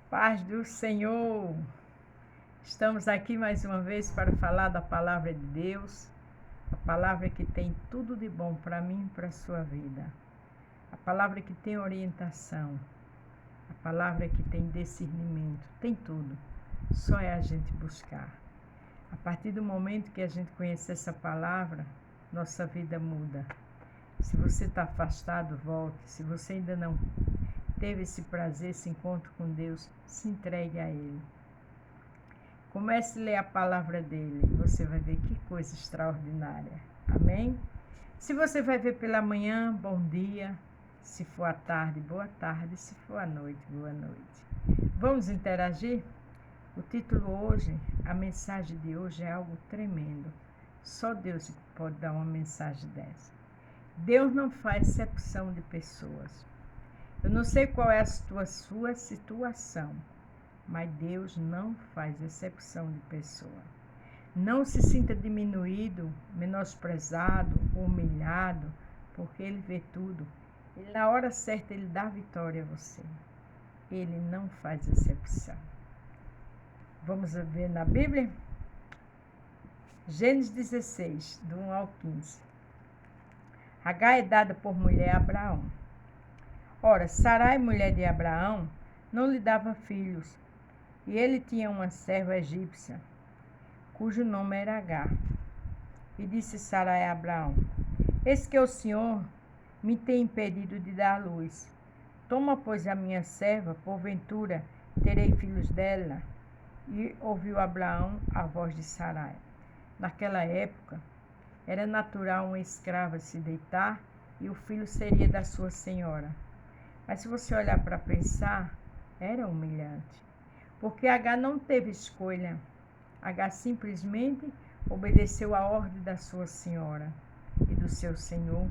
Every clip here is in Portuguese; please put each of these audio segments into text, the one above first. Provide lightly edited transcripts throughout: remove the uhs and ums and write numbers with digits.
Paz do Senhor! Estamos aqui mais uma vez para falar da palavra de Deus, a palavra que tem tudo de bom para mim e para a sua vida, a palavra que tem orientação, a palavra que tem discernimento, tem tudo, só é a gente buscar. A partir do momento que a gente conhece essa palavra, nossa vida muda. Se você está afastado, volte. Se você ainda não teve esse prazer, esse encontro com Deus, se entregue a Ele. Comece a ler a palavra dele, você vai ver que coisa extraordinária. Amém? Se você vai ver pela manhã, bom dia. Se for à tarde, boa tarde. Se for à noite, boa noite. Vamos interagir? O título hoje, a mensagem de hoje é algo tremendo. Só Deus pode dar uma mensagem dessa. Deus não faz exceção de pessoas. Eu não sei qual é a sua situação, mas Deus não faz exceção de pessoa. Não se sinta diminuído, menosprezado, humilhado, porque Ele vê tudo. E na hora certa Ele dá vitória a você. Ele não faz exceção. Vamos ver na Bíblia? Gênesis 16, do 1 ao 15. Agar é dada por mulher a Abraão. Ora, Sarai, mulher de Abraão, não lhe dava filhos, e ele tinha uma serva egípcia, cujo nome era Agar. E disse Sarai a Abraão: Eis que o Senhor me tem impedido de dar luz. Toma, pois, a minha serva, porventura terei filhos dela. E ouviu Abraão a voz de Sarai. Naquela época, era natural uma escrava se deitar e o filho seria da sua senhora. Mas se você olhar para pensar, era humilhante. Porque Agar não teve escolha. Agar simplesmente obedeceu a ordem da sua senhora e do seu senhor,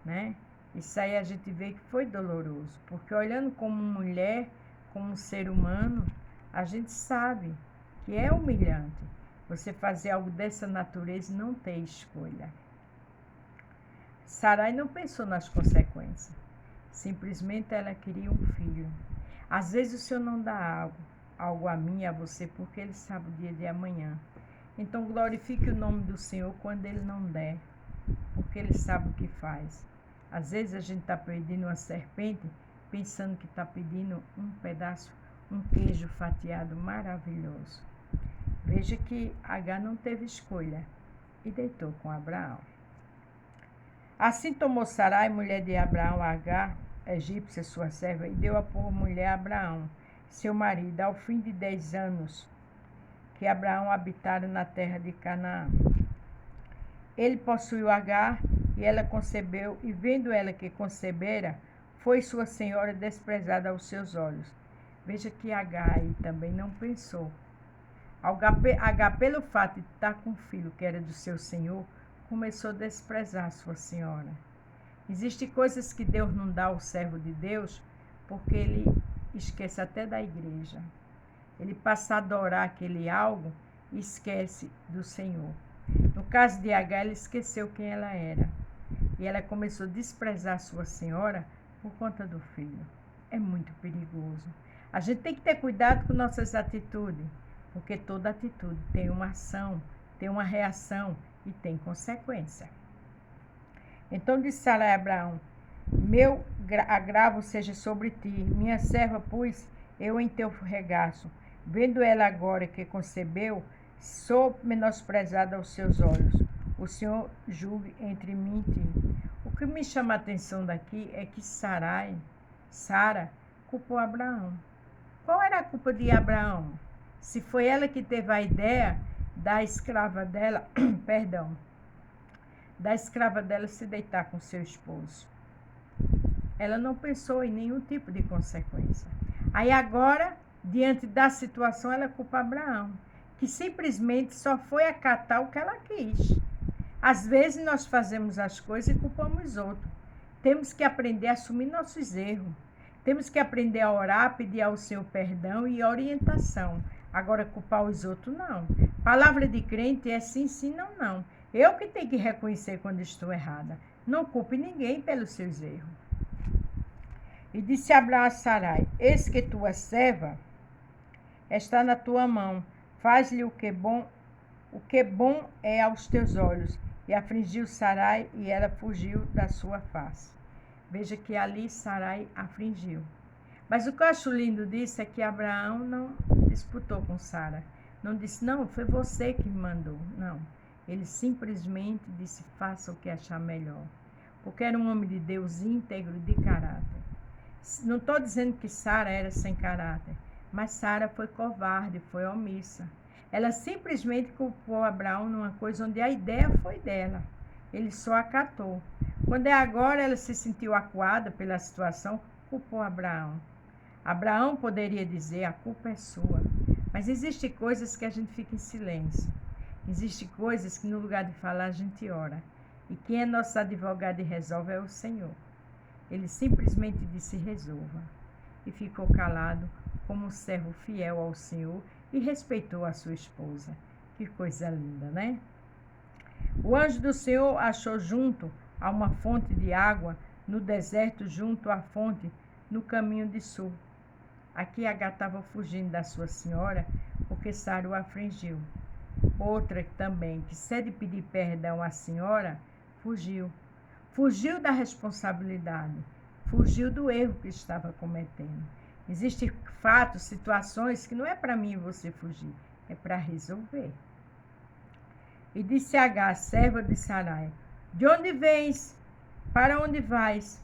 né? Isso aí a gente vê que foi doloroso. Porque olhando como mulher, como um ser humano, a gente sabe que é humilhante. Você fazer algo dessa natureza e não ter escolha. Sarai não pensou nas consequências. Simplesmente ela queria um filho. Às vezes o Senhor não dá algo a mim e a você, porque Ele sabe o dia de amanhã. Então glorifique o nome do Senhor quando Ele não der, porque Ele sabe o que faz. Às vezes a gente está pedindo uma serpente, pensando que está pedindo um pedaço, um queijo fatiado maravilhoso. Veja que Agar não teve escolha e deitou com Abraão. Assim tomou Sarai, mulher de Abraão, Agar, egípcia, sua serva, e deu-a por mulher a Abraão, seu marido, ao fim de 10 anos que Abraão habitara na terra de Canaã. Ele possuiu Agar, e ela concebeu, e vendo ela que concebera, foi sua senhora desprezada aos seus olhos. Veja que Agar aí também não pensou. Agar, pelo fato de estar com um filho que era do seu senhor, começou a desprezar sua senhora. Existem coisas que Deus não dá ao servo de Deus, porque ele esquece até da igreja. Ele passa a adorar aquele algo e esquece do Senhor. No caso de Agar, ela esqueceu quem ela era. E ela começou a desprezar sua senhora por conta do filho. É muito perigoso. A gente tem que ter cuidado com nossas atitudes, porque toda atitude tem uma ação, tem uma reação e tem consequência. Então disse Sarai a Abraão: Meu agravo seja sobre ti, minha serva, pois eu em teu regaço. Vendo ela agora que concebeu, sou menosprezada aos seus olhos. O Senhor julgue entre mim e ti. O que me chama a atenção daqui é que Sara, culpou Abraão. Qual era a culpa de Abraão? Se foi ela que teve a ideia da escrava dela, da escrava dela se deitar com seu esposo. Ela não pensou em nenhum tipo de consequência. Aí agora, diante da situação, ela culpa Abraão, que simplesmente só foi acatar o que ela quis. Às vezes nós fazemos as coisas e culpamos outros. Temos que aprender a assumir nossos erros. Temos que aprender a orar, pedir ao Senhor perdão e orientação. Agora, culpar os outros, não. Palavra de crente é sim, sim, não, não. Eu que tenho que reconhecer quando estou errada. Não culpe ninguém pelos seus erros. E disse Abraão a Sarai: eis que tua serva está na tua mão, faz-lhe o que bom é aos teus olhos. E afligiu Sarai, e ela fugiu da sua face. Veja que ali Sarai afligiu. Mas o que eu acho lindo disso é que Abraão não disputou com Sara. Não disse, não, foi você que me mandou. Não. Ele simplesmente disse, faça o que achar melhor. Porque era um homem de Deus íntegro de caráter. Não estou dizendo que Sara era sem caráter, mas Sara foi covarde, foi omissa. Ela simplesmente culpou Abraão numa coisa onde a ideia foi dela. Ele só acatou. Quando agora ela se sentiu acuada pela situação, culpou Abraão. Abraão poderia dizer, a culpa é sua. Mas existem coisas que a gente fica em silêncio. Existem coisas que no lugar de falar a gente ora. E quem é nosso advogado e resolve é o Senhor. Ele simplesmente disse, resolva. E ficou calado como um servo fiel ao Senhor e respeitou a sua esposa. Que coisa linda, né? O anjo do Senhor achou junto a uma fonte de água no deserto, junto à fonte, no caminho de sul. Aqui Agar estava fugindo da sua senhora, porque Sara o afligiu. Outra também, que cede pedir perdão à senhora, fugiu. Fugiu da responsabilidade, fugiu do erro que estava cometendo. Existem fatos, situações que não é para mim e você fugir, é para resolver. E disse Agar, serva de Sarai, de onde vens? Para onde vais?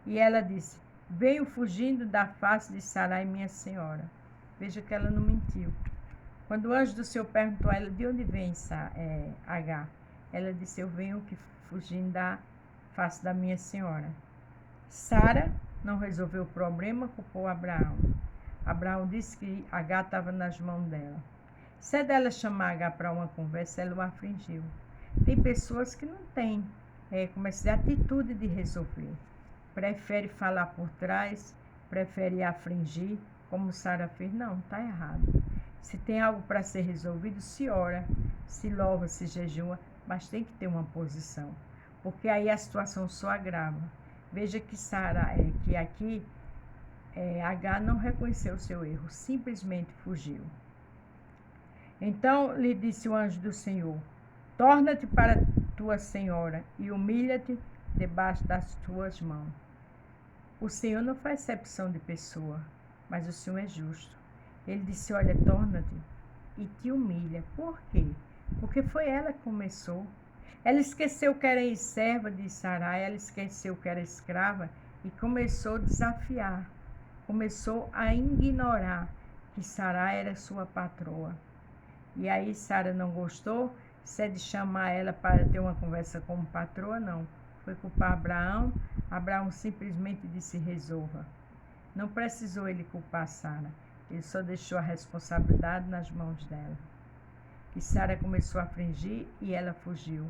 E ela disse, venho fugindo da face de Sarai, minha senhora. Veja que ela não mentiu. Quando o anjo do Senhor perguntou a ela, de onde vem Agar? Ela disse, eu venho fugindo da face da minha senhora. Sara não resolveu o problema, culpou Abraão. Abraão disse que Agar estava nas mãos dela. Se é dela chamar Agar para uma conversa, ela o afligiu. Tem pessoas que não têm atitude de resolver. Prefere falar por trás, prefere afligir, como Sara fez. Não, está errado. Se tem algo para ser resolvido, se ora, se louva, se jejua, mas tem que ter uma posição. Porque aí a situação só agrava. Veja que Agar não reconheceu o seu erro, simplesmente fugiu. Então lhe disse o anjo do Senhor, torna-te para tua senhora e humilha-te debaixo das tuas mãos. O Senhor não faz exceção de pessoa, mas o Senhor é justo. Ele disse, olha, torna-te e te humilha. Por quê? Porque foi ela que começou. Ela esqueceu que era serva de Sarai, ela esqueceu que era escrava e começou a desafiar. Começou a ignorar que Sarai era sua patroa. E aí Sara não gostou, se é de chamar ela para ter uma conversa como patroa, não. Foi culpar Abraão, Abraão simplesmente disse resolva. Não precisou ele culpar Sara, ele só deixou a responsabilidade nas mãos dela. E Sara começou a afligir e ela fugiu.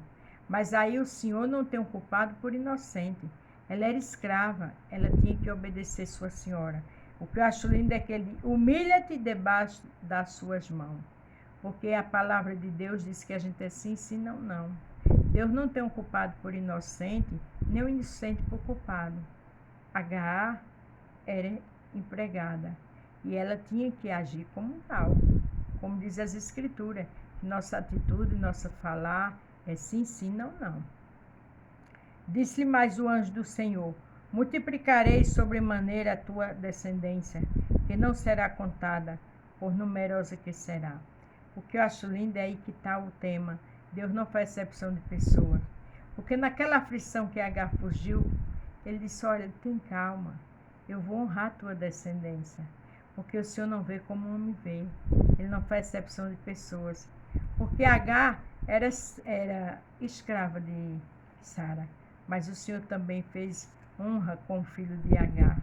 Mas aí o Senhor não tem um culpado por inocente. Ela era escrava, ela tinha que obedecer sua senhora. O que eu acho lindo é que ele humilha-te debaixo das suas mãos. Porque a palavra de Deus diz que a gente é sim, sim, não, não. Deus não tem um culpado por inocente, nem um inocente por culpado. Agar era empregada e ela tinha que agir como tal. Como diz as Escrituras, nossa atitude, nosso falar é sim, sim, não, não. Disse-lhe mais o anjo do Senhor, multiplicarei sobremaneira a tua descendência, que não será contada, por numerosa que será. O que eu acho lindo é aí que está o tema. Deus não faz exceção de pessoas. Porque naquela aflição que Agar fugiu, ele disse, olha, tem calma, eu vou honrar a tua descendência. Porque o Senhor não vê como o homem vê. Ele não faz exceção de pessoas. Porque Agar era escrava de Sara. Mas o Senhor também fez honra com o filho de Agar.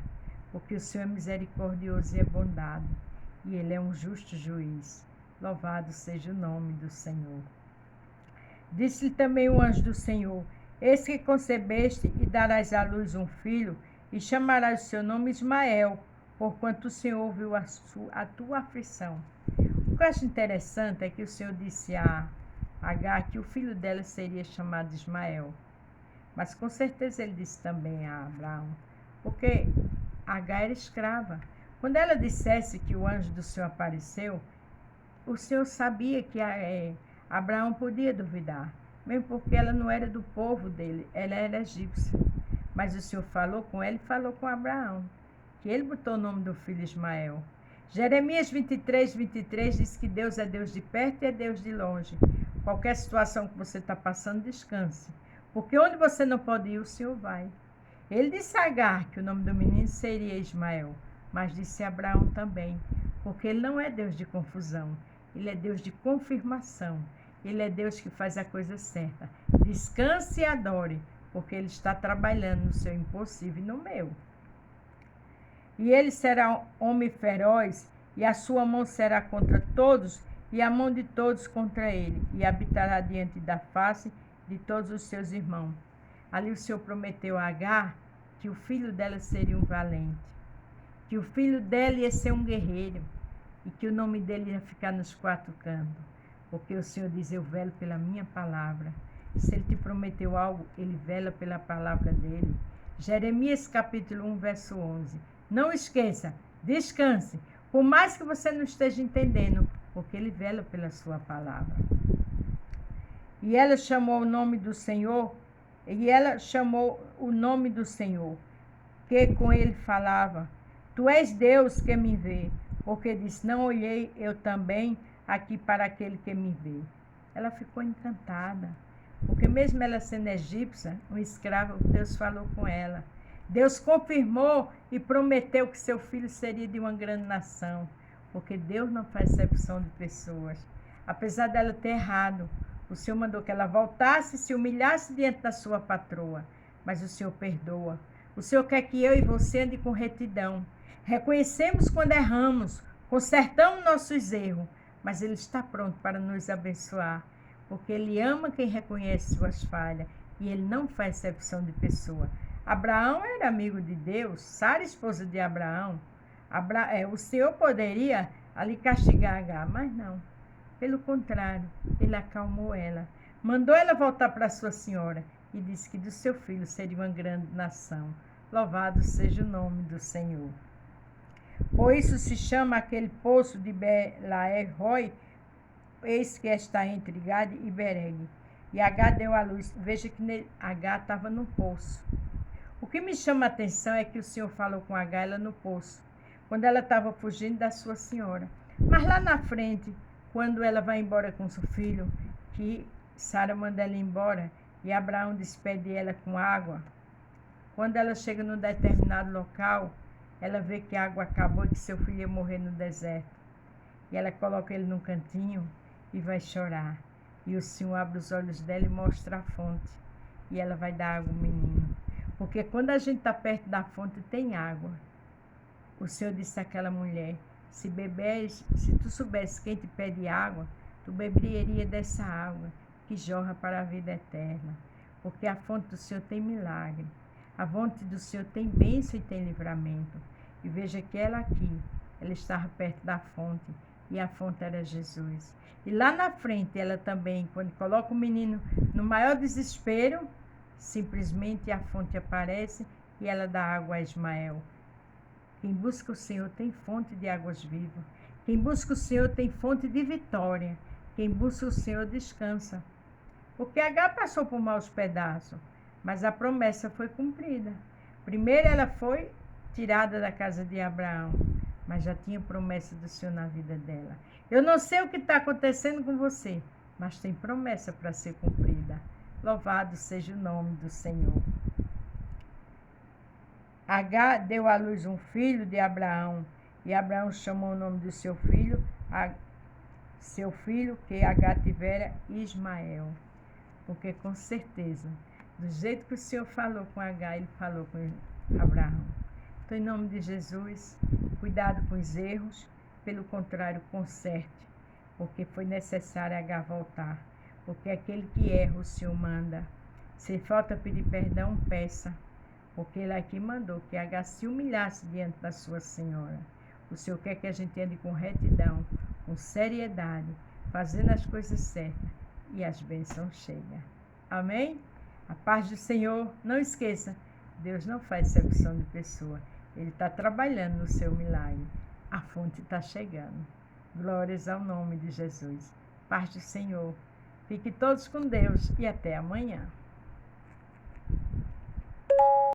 Porque o Senhor é misericordioso e é bondade. E Ele é um justo juiz. Louvado seja o nome do Senhor. Disse-lhe também o anjo do Senhor, eis que concebeste e darás à luz um filho, e chamarás o seu nome Ismael, porquanto o Senhor ouviu a tua aflição. O que eu acho interessante é que o Senhor disse a Agar que o filho dela seria chamado Ismael. Mas com certeza ele disse também a Abraão, porque Agar era escrava. Quando ela dissesse que o anjo do Senhor apareceu, o Senhor sabia que Abraão podia duvidar, mesmo porque ela não era do povo dele, ela era egípcia. Mas o Senhor falou com ela e falou com Abraão, que ele botou o nome do filho Ismael. Jeremias 23 diz que Deus é Deus de perto e é Deus de longe. Qualquer situação que você está passando, descanse. Porque onde você não pode ir, o Senhor vai. Ele disse a Agar que o nome do menino seria Ismael, mas disse a Abraão também, porque ele não é Deus de confusão, ele é Deus de confirmação, ele é Deus que faz a coisa certa. Descanse e adore, porque ele está trabalhando no seu impossível e no meu. E ele será homem feroz, e a sua mão será contra todos, e a mão de todos contra ele, e habitará diante da face de todos os seus irmãos. Ali o Senhor prometeu a Agar que o filho dela seria um valente, que o filho dela ia ser um guerreiro, e que o nome dele ia ficar nos quatro cantos. Porque o Senhor diz, eu velo pela minha palavra. Se ele te prometeu algo, ele vela pela palavra dele. Jeremias capítulo 1, verso 11. Não esqueça, descanse, por mais que você não esteja entendendo, porque ele vela pela sua palavra. E ela chamou o nome do Senhor, que com ele falava, tu és Deus que me vê, porque disse, não olhei eu também aqui para aquele que me vê. Ela ficou encantada, porque mesmo ela sendo egípcia, um escravo, Deus falou com ela. Deus confirmou e prometeu que seu filho seria de uma grande nação, porque Deus não faz exceção de pessoas. Apesar dela ter errado, o Senhor mandou que ela voltasse e se humilhasse diante da sua patroa, mas o Senhor perdoa. O Senhor quer que eu e você ande com retidão. Reconhecemos quando erramos, consertamos nossos erros, mas Ele está pronto para nos abençoar, porque Ele ama quem reconhece suas falhas e Ele não faz exceção de pessoa. Abraão era amigo de Deus, Sara, esposa de Abraão. O Senhor poderia ali castigar Agar, mas não. Pelo contrário, Ele acalmou ela, mandou ela voltar para sua senhora e disse que do seu filho seria uma grande nação. Louvado seja o nome do Senhor. Por isso se chama aquele poço de Belaer-Roi, eis que está entre Gade e Beregue. E Agar deu à luz. Veja que Agar estava no poço. O que me chama a atenção é que o Senhor falou com Agar ela no poço, quando ela estava fugindo da sua senhora. Mas lá na frente, quando ela vai embora com seu filho, que Sara manda ela embora, e Abraão despede ela com água, quando ela chega num determinado local, ela vê que a água acabou e que seu filho ia morrer no deserto. E ela coloca ele num cantinho e vai chorar. E o Senhor abre os olhos dela e mostra a fonte. E ela vai dar água ao menino. Porque quando a gente está perto da fonte, tem água. O Senhor disse àquela mulher, se tu soubesse quem te pede água, tu beberia dessa água que jorra para a vida eterna. Porque a fonte do Senhor tem milagre. A fonte do Senhor tem bênção e tem livramento. E veja que ela estava perto da fonte, e a fonte era Jesus. E lá na frente, ela também, quando coloca o menino no maior desespero, simplesmente a fonte aparece e ela dá água a Ismael. Quem busca o Senhor tem fonte de águas vivas. Quem busca o Senhor tem fonte de vitória. Quem busca o Senhor descansa. Porque Agar passou por maus pedaços, mas a promessa foi cumprida. Primeiro ela foi tirada da casa de Abraão, mas já tinha promessa do Senhor na vida dela. Eu não sei o que está acontecendo com você, mas tem promessa para ser cumprida. Louvado seja o nome do Senhor. Agar deu à luz um filho de Abraão, e Abraão chamou o nome do seu filho que Agar tivera, Ismael. Porque com certeza, do jeito que o Senhor falou com Agar, Ele falou com Abraão. Então, em nome de Jesus, cuidado com os erros, pelo contrário, conserte, porque foi necessário Agar voltar. Porque aquele que erra, o Senhor manda. Se falta pedir perdão, peça. Porque Ele aqui mandou que Agar se humilhasse diante da sua senhora. O Senhor quer que a gente ande com retidão, com seriedade, fazendo as coisas certas, e as bênçãos chegam. Amém? A paz do Senhor, não esqueça, Deus não faz exceção de pessoa. Ele está trabalhando no seu milagre. A fonte está chegando. Glórias ao nome de Jesus. Paz do Senhor. Fiquem todos com Deus e até amanhã.